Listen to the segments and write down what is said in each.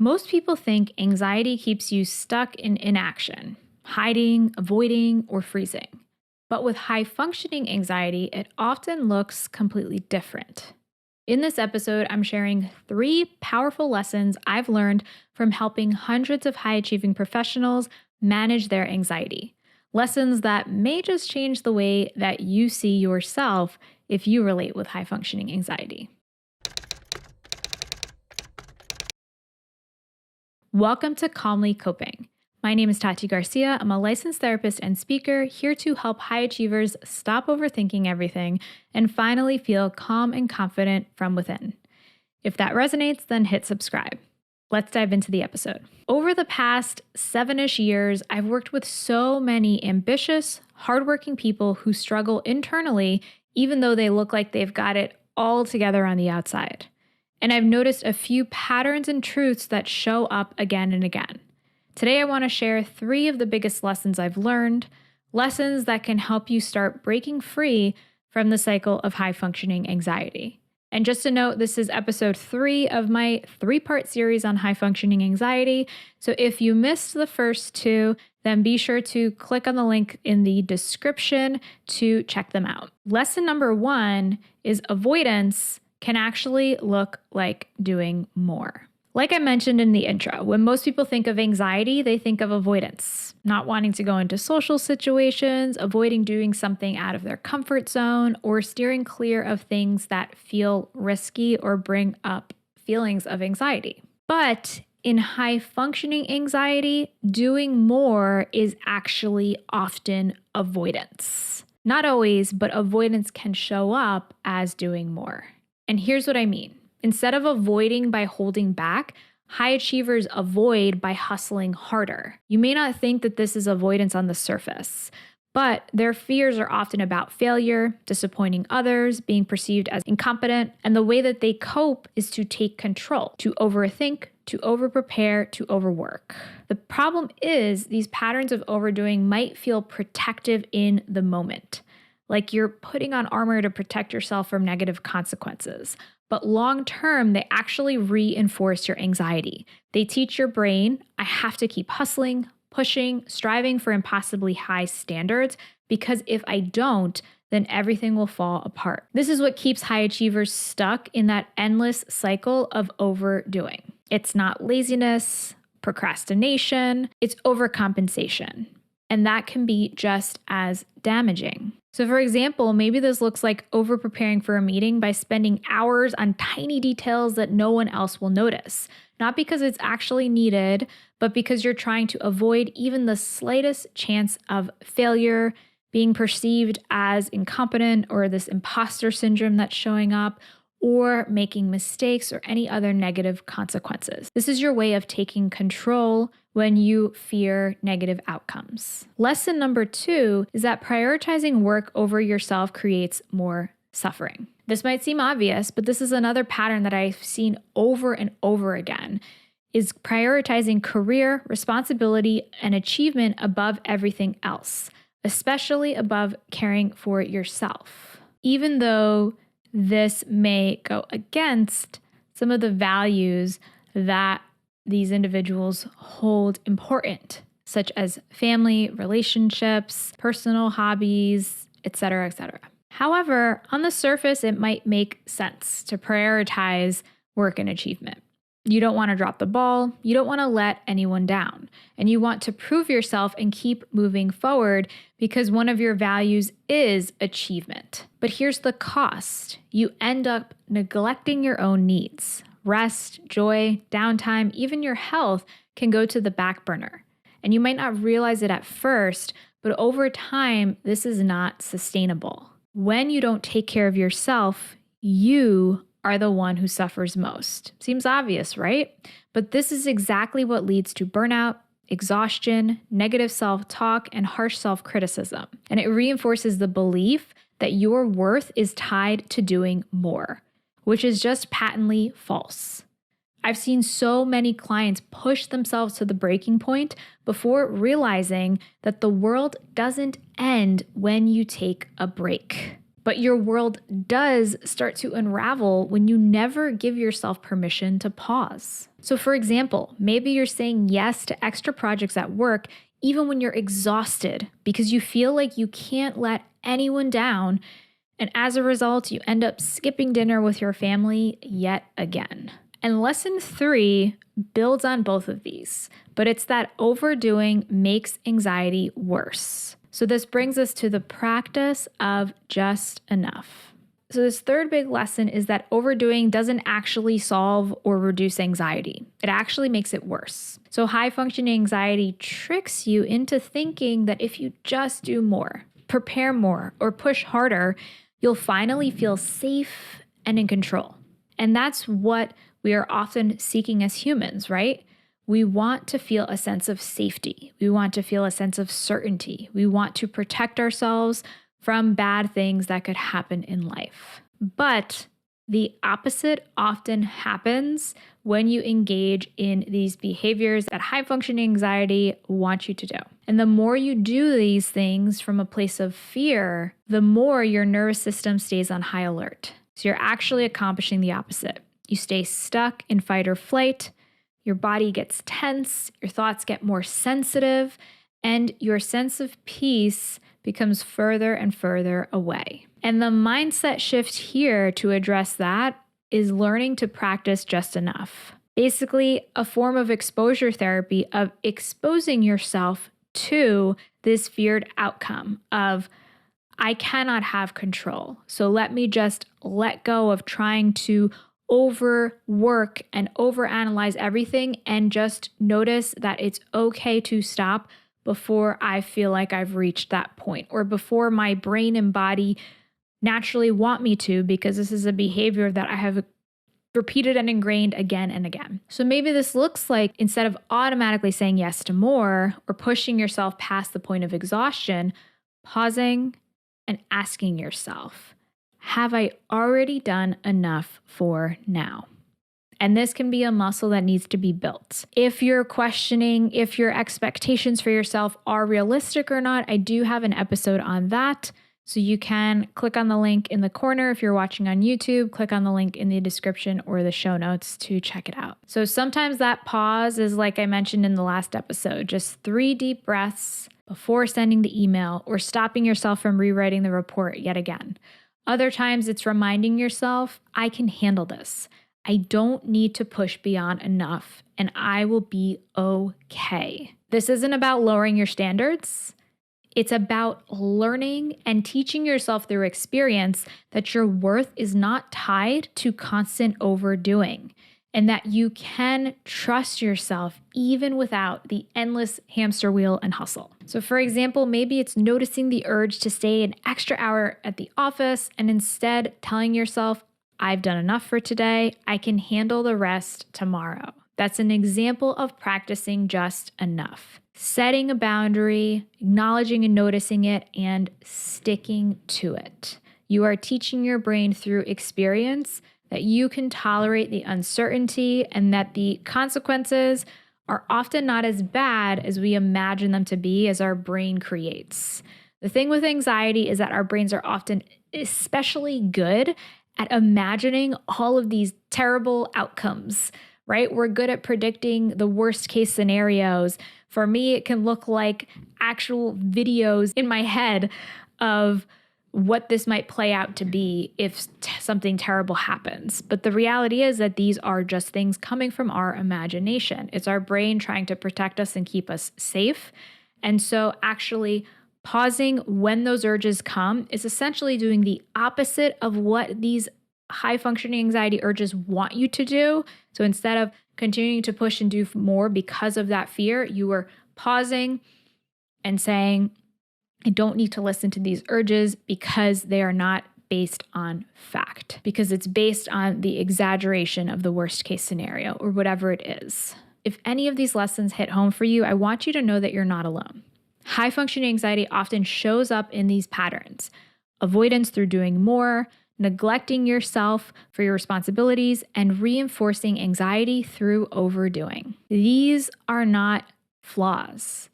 Most people think anxiety keeps you stuck in inaction, hiding, avoiding, or freezing. But with high functioning anxiety, it often looks completely different. In this episode, I'm sharing 3 powerful lessons I've learned from helping hundreds of high achieving professionals manage their anxiety. Lessons that may just change the way that you see yourself if you relate with high functioning anxiety. Welcome to Calmly Coping. My name is Tati Garcia. I'm a licensed therapist and speaker here to help high achievers stop overthinking everything and finally feel calm and confident from within. If that resonates, then hit subscribe. Let's dive into the episode. Over the past 7-ish years, I've worked with so many ambitious, hardworking people who struggle internally, even though they look like they've got it all together on the outside. And I've noticed a few patterns and truths that show up again and again. Today, I want to share 3 of the biggest lessons I've learned, lessons that can help you start breaking free from the cycle of high-functioning anxiety. And just a note, this is episode 3 of my 3-part series on high-functioning anxiety. So if you missed the first 2, then be sure to click on the link in the description to check them out. Lesson number 1 is avoidance can actually look like doing more. Like I mentioned in the intro, when most people think of anxiety, they think of avoidance, not wanting to go into social situations, avoiding doing something out of their comfort zone, or steering clear of things that feel risky or bring up feelings of anxiety. But in high functioning anxiety, doing more is actually often avoidance. Not always, but avoidance can show up as doing more. And here's what I mean. Instead of avoiding by holding back, high achievers avoid by hustling harder. You may not think that this is avoidance on the surface, but their fears are often about failure, disappointing others, being perceived as incompetent, and the way that they cope is to take control, to overthink, to overprepare, to overwork. The problem is these patterns of overdoing might feel protective in the moment, like you're putting on armor to protect yourself from negative consequences. But long term, they actually reinforce your anxiety. They teach your brain, I have to keep hustling, pushing, striving for impossibly high standards, because if I don't, then everything will fall apart. This is what keeps high achievers stuck in that endless cycle of overdoing. It's not laziness, procrastination, it's overcompensation. And that can be just as damaging. So for example, maybe this looks like over-preparing for a meeting by spending hours on tiny details that no one else will notice. Not because it's actually needed, but because you're trying to avoid even the slightest chance of failure, being perceived as incompetent or this imposter syndrome that's showing up, or making mistakes or any other negative consequences. This is your way of taking control when you fear negative outcomes. Lesson number 2 is that prioritizing work over yourself creates more suffering. This might seem obvious, but this is another pattern that I've seen over and over again, is prioritizing career, responsibility, and achievement above everything else, especially above caring for yourself. Even though this may go against some of the values that these individuals hold important, such as family, relationships, personal hobbies, etc., etc. However, on the surface, it might make sense to prioritize work and achievement. You don't want to drop the ball, you don't want to let anyone down, and you want to prove yourself and keep moving forward because one of your values is achievement. But here's the cost. You end up neglecting your own needs. Rest, joy, downtime, even your health can go to the back burner. And you might not realize it at first, but over time, this is not sustainable. When you don't take care of yourself, you are the one who suffers most. Seems obvious, right? But this is exactly what leads to burnout, exhaustion, negative self-talk, and harsh self-criticism. And it reinforces the belief that your worth is tied to doing more, which is just patently false. I've seen so many clients push themselves to the breaking point before realizing that the world doesn't end when you take a break. But your world does start to unravel when you never give yourself permission to pause. So, for example, maybe you're saying yes to extra projects at work even when you're exhausted because you feel like you can't let anyone down. And as a result, you end up skipping dinner with your family yet again. And lesson 3 builds on both of these, but it's that overdoing makes anxiety worse. So this brings us to the practice of just enough. So this third big lesson is that overdoing doesn't actually solve or reduce anxiety. It actually makes it worse. So high functioning anxiety tricks you into thinking that if you just do more, prepare more, or push harder, you'll finally feel safe and in control. And that's what we are often seeking as humans, right? We want to feel a sense of safety. We want to feel a sense of certainty. We want to protect ourselves from bad things that could happen in life. But the opposite often happens when you engage in these behaviors that high functioning anxiety wants you to do. And the more you do these things from a place of fear, the more your nervous system stays on high alert. So you're actually accomplishing the opposite. You stay stuck in fight or flight. Your body gets tense, your thoughts get more sensitive, and your sense of peace becomes further and further away. And the mindset shift here to address that is learning to practice just enough. Basically, a form of exposure therapy of exposing yourself to this feared outcome of, I cannot have control. So let me just let go of trying to overwork and overanalyze everything and just notice that it's okay to stop before I feel like I've reached that point or before my brain and body naturally want me to, because this is a behavior that I have repeated and ingrained again and again. So maybe this looks like, instead of automatically saying yes to more or pushing yourself past the point of exhaustion, pausing and asking yourself, have I already done enough for now? And this can be a muscle that needs to be built. If you're questioning if your expectations for yourself are realistic or not, I do have an episode on that. So you can click on the link in the corner if you're watching on YouTube, click on the link in the description or the show notes to check it out. So sometimes that pause is, like I mentioned in the last episode, just 3 deep breaths before sending the email or stopping yourself from rewriting the report yet again. Other times it's reminding yourself, I can handle this. I don't need to push beyond enough, and I will be okay. This isn't about lowering your standards. It's about learning and teaching yourself through experience that your worth is not tied to constant overdoing, and that you can trust yourself even without the endless hamster wheel and hustle. So for example, maybe it's noticing the urge to stay an extra hour at the office and instead telling yourself, I've done enough for today. I can handle the rest tomorrow. That's an example of practicing just enough. Setting a boundary, acknowledging and noticing it, and sticking to it. You are teaching your brain through experience that you can tolerate the uncertainty and that the consequences are often not as bad as we imagine them to be as our brain creates. The thing with anxiety is that our brains are often especially good at imagining all of these terrible outcomes, right? We're good at predicting the worst case scenarios. For me, it can look like actual videos in my head of what this might play out to be if something terrible happens. But the reality is that these are just things coming from our imagination. It's our brain trying to protect us and keep us safe. And so actually pausing when those urges come is essentially doing the opposite of what these high functioning anxiety urges want you to do. So instead of continuing to push and do more because of that fear, you are pausing and saying, I don't need to listen to these urges because they are not based on fact, because it's based on the exaggeration of the worst case scenario or whatever it is. If any of these lessons hit home for you, I want you to know that you're not alone. High functioning anxiety often shows up in these patterns: avoidance through doing more, neglecting yourself for your responsibilities, and reinforcing anxiety through overdoing. These are not flaws.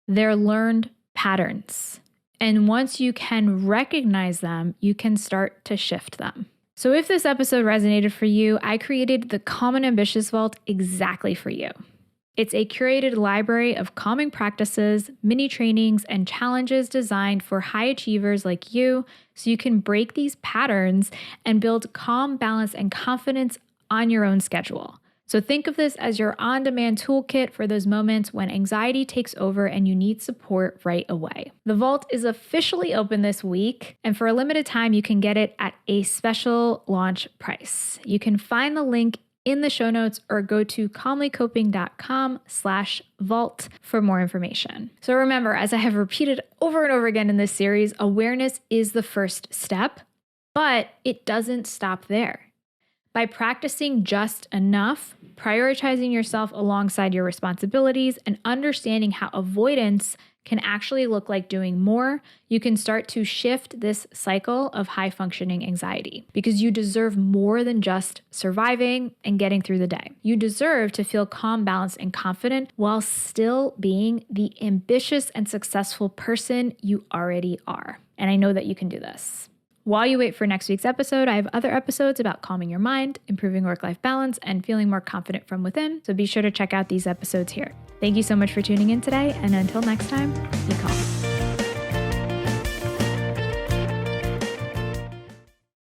They're learned patterns. And once you can recognize them, you can start to shift them. So if this episode resonated for you, I created the Calm and Ambitious Vault exactly for you. It's a curated library of calming practices, mini trainings, and challenges designed for high achievers like you, so you can break these patterns and build calm, balance, and confidence on your own schedule. So think of this as your on-demand toolkit for those moments when anxiety takes over and you need support right away. The vault is officially open this week, and for a limited time, you can get it at a special launch price. You can find the link in the show notes or go to calmlycoping.com/vault for more information. So remember, as I have repeated over and over again in this series, awareness is the first step, but it doesn't stop there. By practicing just enough, prioritizing yourself alongside your responsibilities, and understanding how avoidance can actually look like doing more, you can start to shift this cycle of high-functioning anxiety, because you deserve more than just surviving and getting through the day. You deserve to feel calm, balanced, and confident while still being the ambitious and successful person you already are. And I know that you can do this. While you wait for next week's episode, I have other episodes about calming your mind, improving work-life balance, and feeling more confident from within. So be sure to check out these episodes here. Thank you so much for tuning in today. And until next time, be calm.